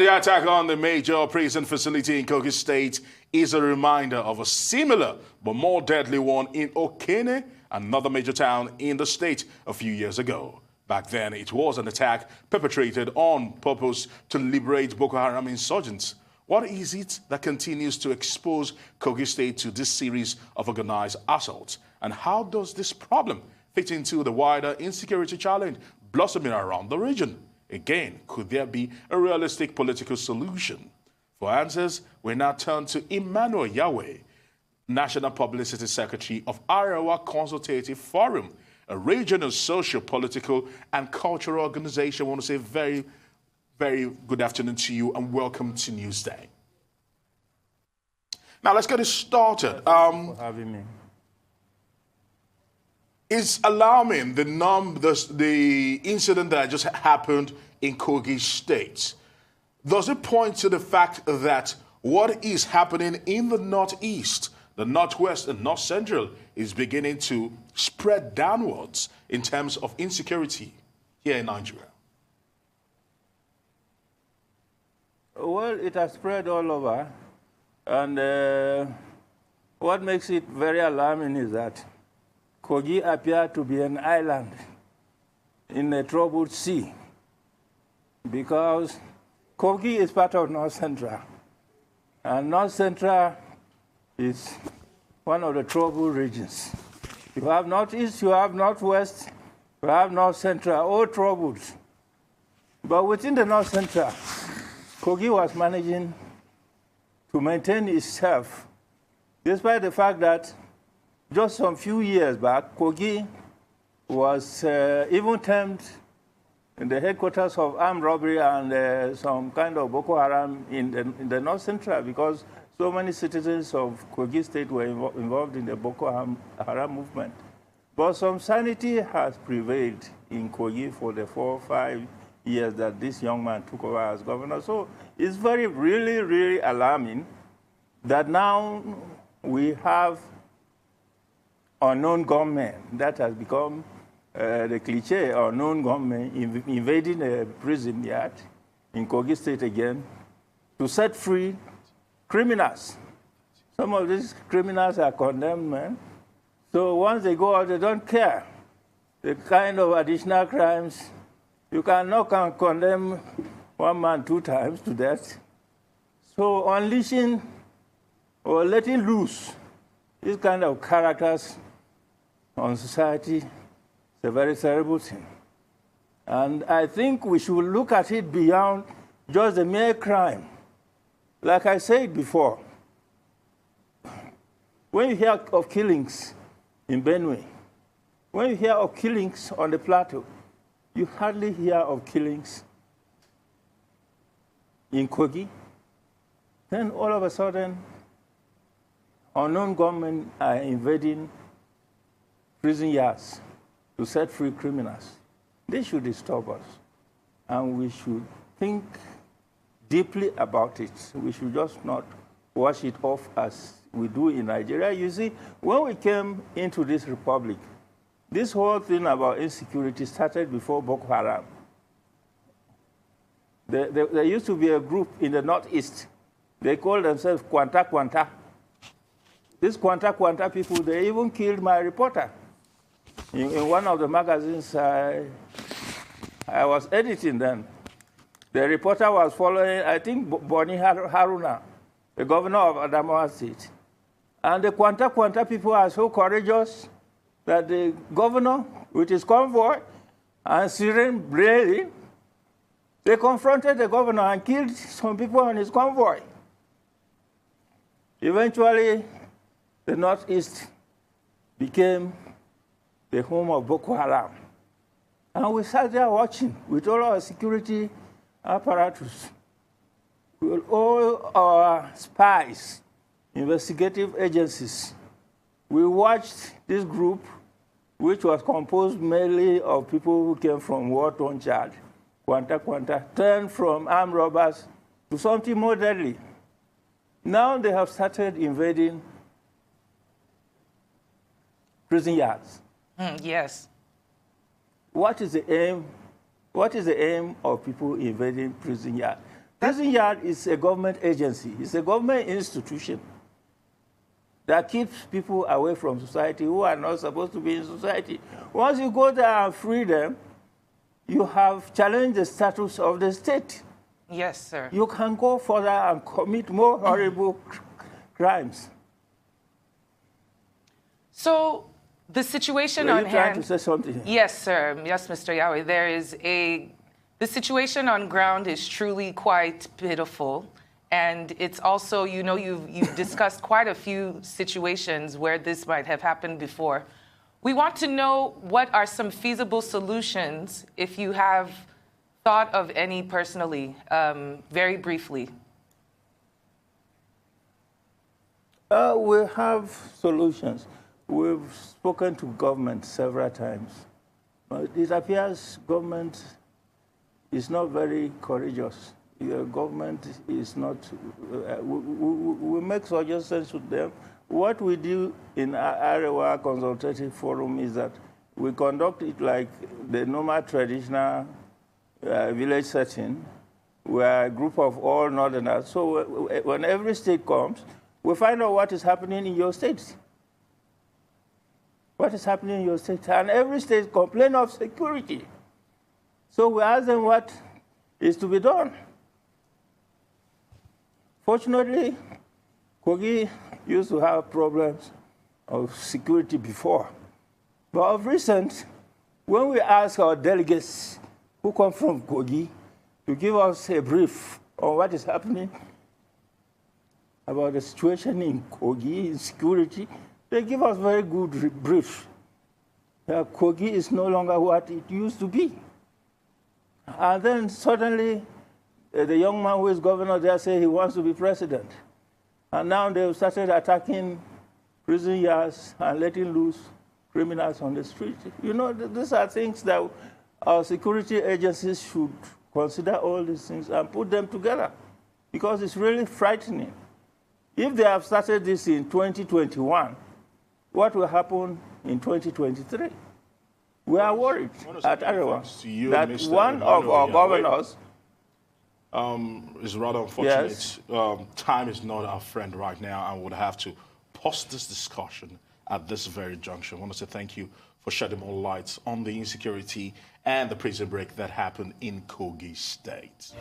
the attack on the major prison facility in Kogi State is a reminder of a similar but more deadly one in Okene, another major town in the state, a few years ago. Back then, it was an attack perpetrated on purpose to liberate Boko Haram insurgents. What is it that continues to expose Kogi State to this series of organized assaults? And how does this problem fit into the wider insecurity challenge blossoming around the region? Again, could there be a realistic political solution? For answers, we now turn to EMMANUEL YAWE, National Publicity Secretary of Arewa Consultative Forum, a regional social, political, and cultural organization. I want to say very, very good afternoon to you and welcome to Newsday. Now, let's get it started. Thanks for having me. It's alarming, the incident that just happened in Kogi State. Does it point to the fact that what is happening in the northeast, the northwest, and north central is beginning to spread downwards in terms of insecurity here in Nigeria? Well, it has spread all over. And what makes it very alarming is that Kogi appeared to be an island in a troubled sea because Kogi is part of North Central. And North Central is one of the troubled regions. You have Northeast, you have Northwest, you have North Central, all troubled. But within the North Central, Kogi was managing to maintain itself, despite the fact that just some few years back, Kogi was even termed in the headquarters of armed robbery and some kind of Boko Haram in the North Central because so many citizens of Kogi State were involved in the Boko Haram movement. But some sanity has prevailed in Kogi for the 4 or 5 years that this young man took over as governor. So it's really alarming that now we have unknown gunmen. That has become the cliche, unknown gunmen invading a prison yard in Kogi State again to set free criminals. Some of these criminals are condemned men. So once they go out, they don't care. The kind of additional crimes, you cannot condemn one man 2 times to death. So unleashing or letting loose these kind of characters on society is a very terrible thing. And I think we should look at it beyond just the mere crime. Like I said before, when you hear of killings in Benue, when you hear of killings on the plateau, you hardly hear of killings in Kogi. Then all of a sudden, unknown gunmen are invading prison yards to set free criminals. This should disturb us, and we should think deeply about it. We should just not wash it off as we do in Nigeria. You see, when we came into this republic, this whole thing about insecurity started before Boko Haram. There used to be a group in the northeast. They called themselves Kwanta Kwanta. These Kwanta Kwanta people, they even killed my reporter. In one of the magazines I was editing then, the reporter was following, I think, Boni Haruna, the governor of Adamawa State. And the Kwanta Kwanta people are so courageous that the governor, with his convoy, and Siren Brady, they confronted the governor and killed some people on his convoy. Eventually, the Northeast became the home of Boko Haram. And we sat there watching with all our security apparatus, with all our spies, investigative agencies. We watched this group, which was composed mainly of people who came from war-torn Chad, Kwanta Kwanta, turned from armed robbers to something more deadly. Now they have started invading prison yards. Yes. What is the aim? What is the aim of people invading prison yards? Prison yard is a government agency. It's a government institution that keeps people away from society who are not supposed to be in society. Once you go there and free them, you have challenged the status of the state. Yes, sir. You can go further and commit more horrible crimes. So the situation Were on you trying hand. to say something? Yes, sir. Yes, Mr. YAWE. The situation on ground is truly quite pitiful. And it's also, you know, you've discussed quite a few situations where this might have happened before. We want to know what are some feasible solutions, if you have thought of any personally, very briefly. We have solutions. We've spoken to government several times. But it appears government is not very courageous. Your government is not, we make suggestions to them. What we do in Arewa Consultative Forum is that we conduct it like the normal traditional village setting, where a group of all northerners. So when every state comes, we find out what is happening in your state. What is happening in your state? And every state complains of security. So we ask them what is to be done. Fortunately, Kogi used to have problems of security before. But of recent, when we ask our delegates who come from Kogi to give us a brief on what is happening about the situation in Kogi, in security, they give us very good brief. Kogi is no longer what it used to be. And then suddenly, the young man who is governor there said he wants to be president. And now they've started attacking prison yards and letting loose criminals on the street. You know, these are things that our security agencies should consider all these things and put them together, because it's really frightening. If they have started this in 2021, what will happen in 2023? We are worried at Arewa that one of our governors is rather unfortunate. Yes. Time is not our friend right now, and would have to pause this discussion at this very junction. I want to say thank you for shedding more light on the insecurity and the prison break that happened in Kogi State.